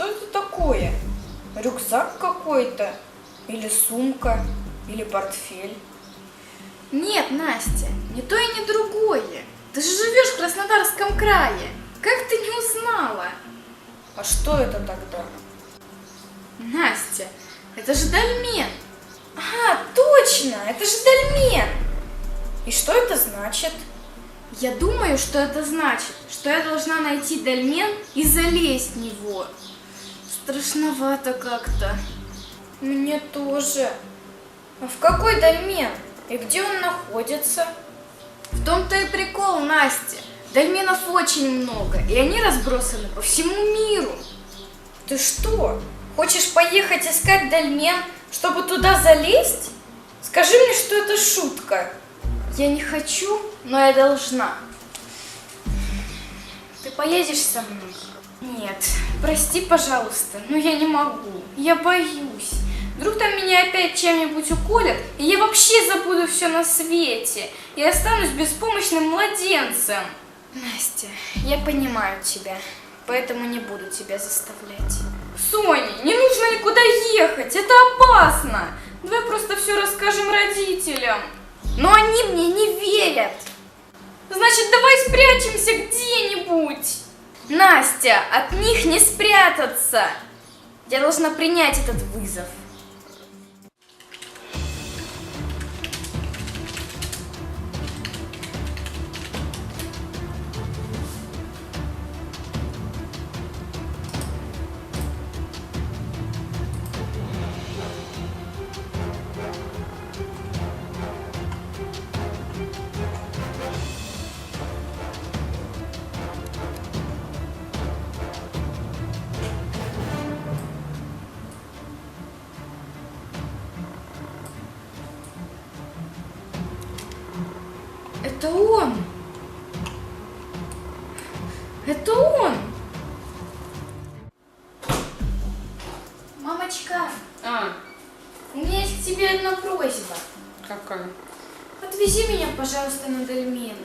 что это такое? Рюкзак какой-то? Или сумка? Или портфель? Нет, Настя, ни то и ни другое. Ты же живешь в Краснодарском крае. Как ты не узнала? А что это тогда? Настя, это же дольмен. А, точно, это же дольмен. И что это значит? Я думаю, что это значит, что я должна найти дольмен и залезть в него. Страшновато как-то. Мне тоже. А в какой дольмен? И где он находится? В том-то и прикол, Настя. Дольменов очень много, и они разбросаны по всему миру. Ты что, хочешь поехать искать дольмен, чтобы туда залезть? Скажи мне, что это шутка. Я не хочу, но я должна. Ты поедешь со мной? Нет, прости, пожалуйста, но я не могу. Я боюсь. Вдруг там меня опять чем-нибудь уколят, и я вообще забуду все на свете. И останусь беспомощным младенцем. Настя, я понимаю тебя, поэтому не буду тебя заставлять. Соня, не нужно никуда ехать, это опасно. Давай просто все расскажем родителям. Но они мне не верят. Значит, давай спрячемся где-нибудь. Настя, от них не спрятаться. Я должна принять этот вызов. Это он! Это он! Мамочка, у меня есть к тебе одна просьба. Какая? Отвези меня, пожалуйста, на дольмены.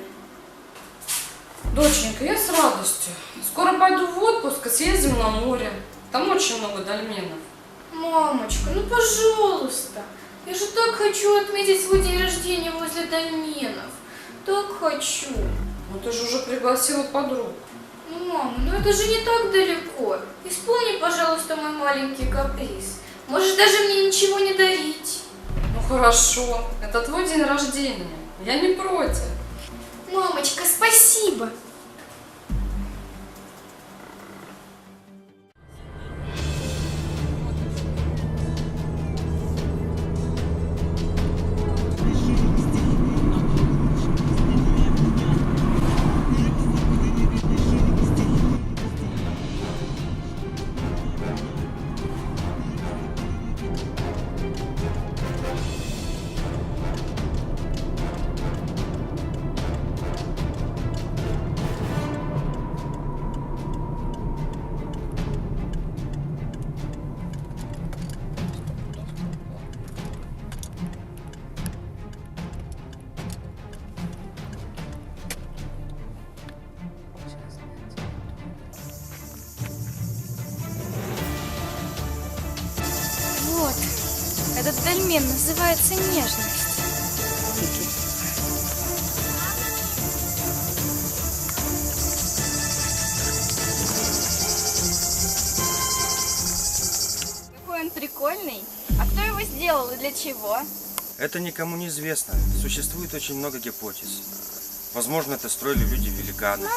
Доченька, я с радостью. Скоро пойду в отпуск и съездим на море. Там очень много дольменов. Мамочка, ну пожалуйста. Я же так хочу отметить свой день рождения возле дольменов. Так хочу. Ну ты же уже пригласила подруг. Ну, мама, ну это же не так далеко. Исполни, пожалуйста, мой маленький каприз. Можешь даже мне ничего не дарить. Ну хорошо, это твой день рождения. Я не против. Мамочка, спасибо. Вот, этот дольмен называется нежность. Какой он прикольный. А кто его сделал и для чего? Это никому не известно. Существует очень много гипотез. Возможно, это строили люди-великаны.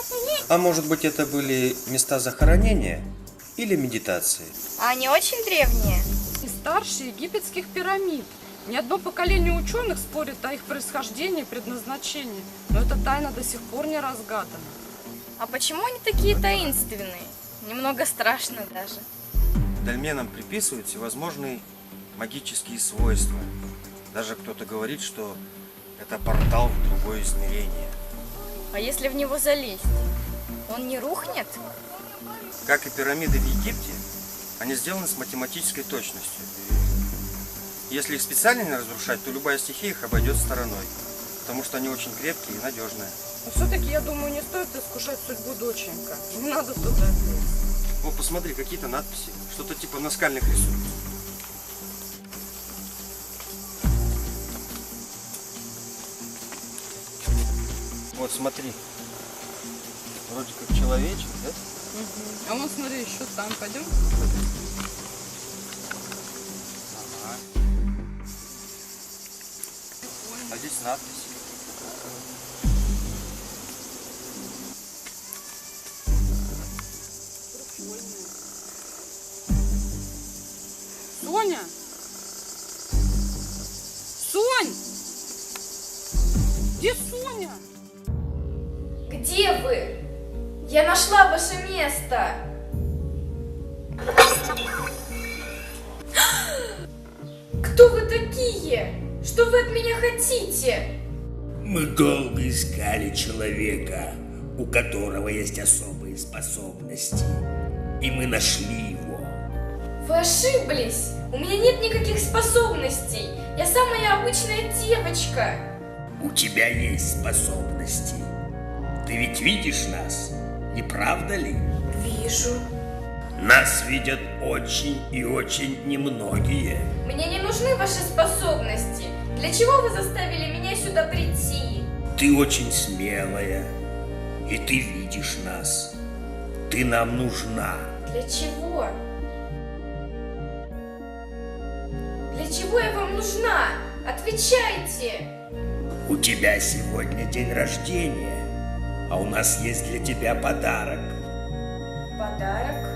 А может быть, это были места захоронения или медитации? А они очень древние. И старше египетских пирамид. Ни одно поколение ученых спорит о их происхождении и предназначении. Но эта тайна до сих пор не разгадана. А почему они такие таинственные? Немного страшно даже. Дольменам приписывают всевозможные магические свойства. Даже кто-то говорит, что это портал в другое измерение. А если в него залезть, он не рухнет? Как и пирамиды в Египте, они сделаны с математической точностью. Если их специально не разрушать, то любая стихия их обойдет стороной, потому что они очень крепкие и надежные. Но все-таки, я думаю, не стоит искушать судьбу, доченька. Не надо туда лезть. Вот посмотри, какие-то надписи, что-то типа наскальных рисунков. Вот смотри, вроде как человечек, да? А вон смотри, еще там пойдем. Ага. А здесь надпись. Соня! Сонь! Где Соня? Где вы? Я нашла ваше место. Кто вы такие? Что вы от меня хотите? Мы долго искали человека, у которого есть особые способности. И мы нашли его. Вы ошиблись. У меня нет никаких способностей. Я самая обычная девочка. У тебя есть способности. Ты ведь видишь нас, не правда ли? Вижу. Нас видят очень и очень немногие. Мне не нужны ваши способности. Для чего вы заставили меня сюда прийти? Ты очень смелая, и ты видишь нас. Ты нам нужна. Для чего? Для чего я вам нужна? Отвечайте! У тебя сегодня день рождения, а у нас есть для тебя подарок. Подарок?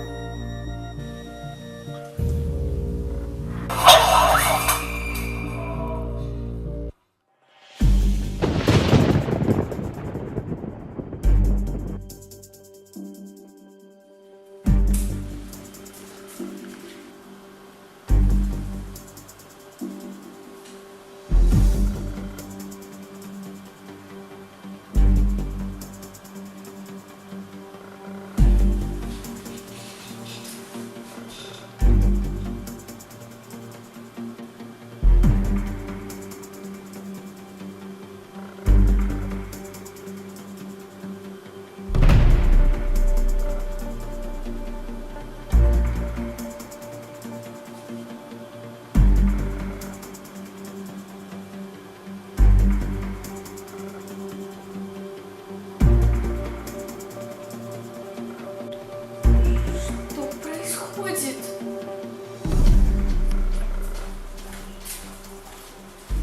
Что происходит?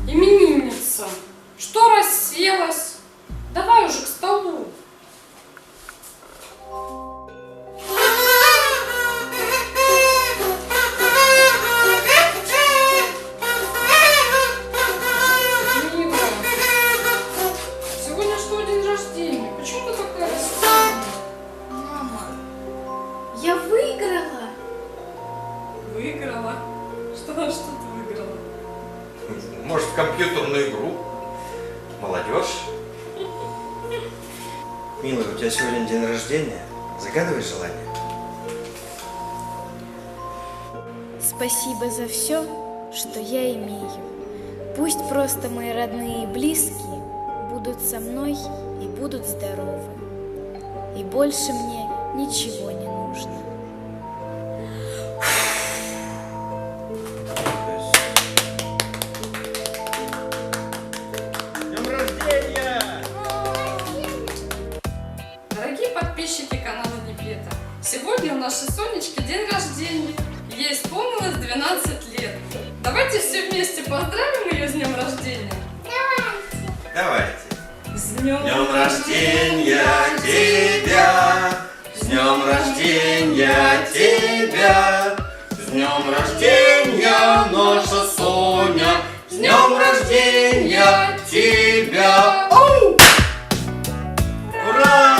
Именинница, что расселась? Давай уже к столу. Милая, сегодня что, день рождения? Почему ты такая расстроенная? Мама, я выиграла. Выиграла? Что ты выиграла? Может, компьютерную игру? Молодежь? Милая, у тебя сегодня день рождения. Загадывай желание. Спасибо за все, что я имею. Пусть просто мои родные и близкие будут со мной и будут здоровы. И больше мне ничего не нужно. Днем рождения! Дорогие подписчики канала Непета, сегодня у нашей Сонечки день рождения. Ей исполнилось 12 лет. Давайте все вместе поздравим ее с днем рождения. Давайте. С днем Днем рождения тебя! С днем рождения тебя! С днем рождения, наша Соня! С днем рождения тебя! Оу! Ура!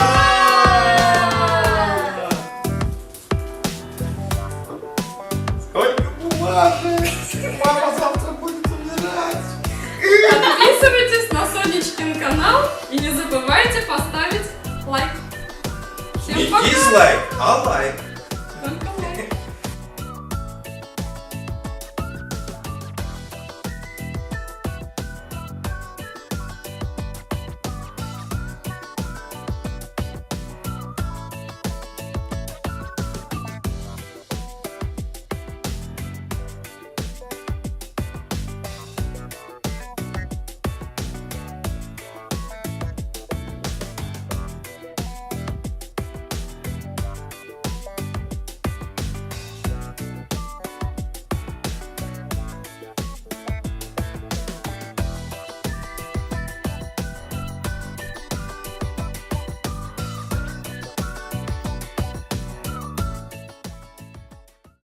Сколько бумажек! Папа завтра будет умирать! Подписывайтесь на Сонечкин канал и не забывайте поставить лайк. Всем Не пока! дизлайк, а лайк.